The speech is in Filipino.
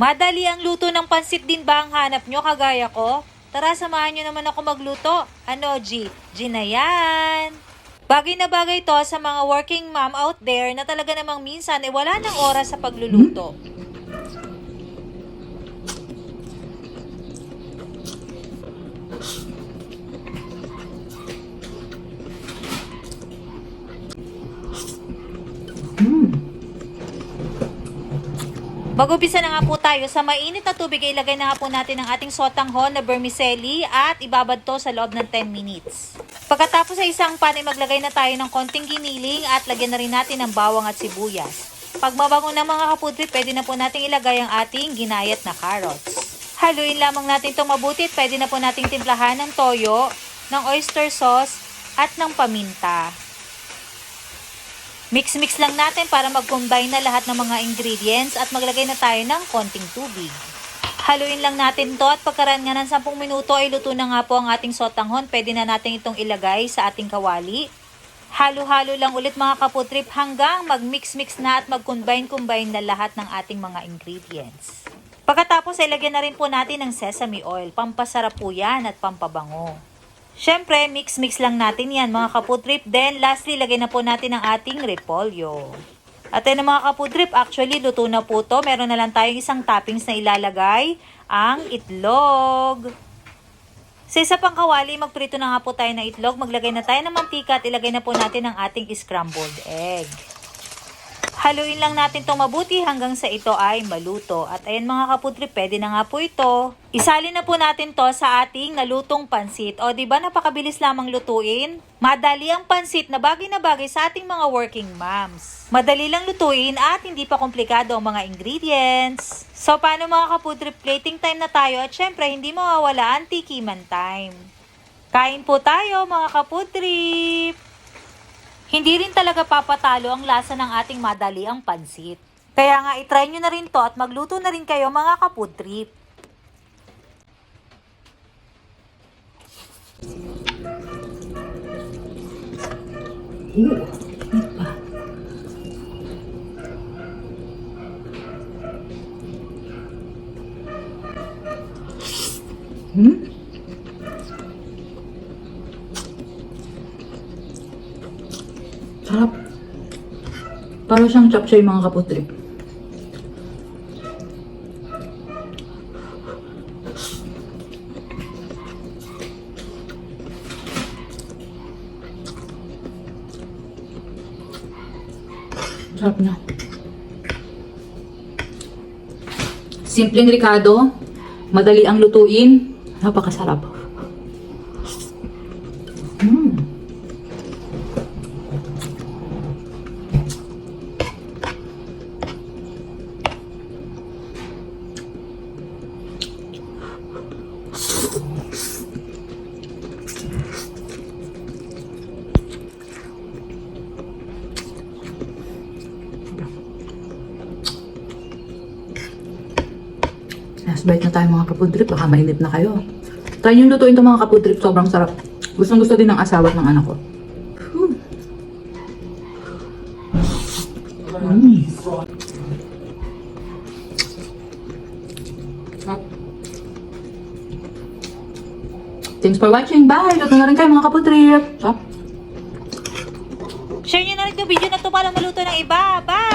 Madali ang luto ng pansit din ba ang hanap nyo kagaya ko? Tara, samahan nyo naman ako magluto. Ano, G? G na yan! Bagay na bagay to sa mga working mom out there na talaga namang minsan wala ng oras sa pagluluto. Mag-umpisa na nga po tayo sa mainit na tubig, ilagay na nga po natin ang ating sotanghon na vermicelli at ibabad to sa loob ng 10 minutes. Pagkatapos sa isang pan ay maglagay na tayo ng konting giniling at lagyan na rin natin ng bawang at sibuyas. Pag mabango na mga kapudri, pwede na po natin ilagay ang ating ginayat na carrots. Haluin lamang natin itong mabuti at pwede na po nating timplahan ng toyo, ng oyster sauce at ng paminta. Mix-mix lang natin para mag-combine na lahat ng mga ingredients at maglagay na tayo ng konting tubig. Haluin lang natin to at pagkaraan nga ng 10 minuto ay luto na nga po ang ating sotanghon. Pwede na natin itong ilagay sa ating kawali. Halo-halo lang ulit mga kaputrip hanggang mag-mix-mix na at mag-combine na lahat ng ating mga ingredients. Pagkatapos ay lagyan na rin po natin ng sesame oil. Pampasarap po yan at pampabango. Siyempre, mix-mix lang natin yan mga kaputrip. Then, lastly, lagay na po natin ang ating repolyo. At yan mga kaputrip, actually, luto na po to. Meron na lang tayong isang toppings na ilalagay, ang itlog. Sa isa pang kawali, magprito na nga po tayo ng itlog. Maglagay na tayo ng mantika at ilagay na po natin ang ating scrambled egg. Haluin lang natin itong mabuti hanggang sa ito ay maluto. At ayan mga kaputri, pwede na nga po ito. Isalin na po natin to sa ating nalutong pansit. O diba napakabilis lamang lutuin? Madali ang pansit na bagay sa ating mga working moms. Madali lang lutuin at hindi pa komplikado ang mga ingredients. So paano mga kaputri, plating time na tayo at syempre hindi mawawala ang tikiman time. Kain po tayo mga kaputrip! Hindi rin talaga papatalo ang lasa ng ating madali ang pansit. Kaya nga itry nyo na rin to at magluto na rin kayo mga ka-food trip. Sarap. Parang siyang chapchoy mga kaputri. Sarap niya. Simpleng ricado, madali ang lutuin, napakasarap. Last bite na tayo mga kapudrip, baka mainip na kayo. Try nyo lutuin ito mga kapudrip, sobrang sarap. Gustong gusto din ng asawa at ng anak ko. Thanks for watching. Bye! Luto na rin kayo mga kapudrip. Share nyo na rin yung video na to para maluto ng iba. Bye!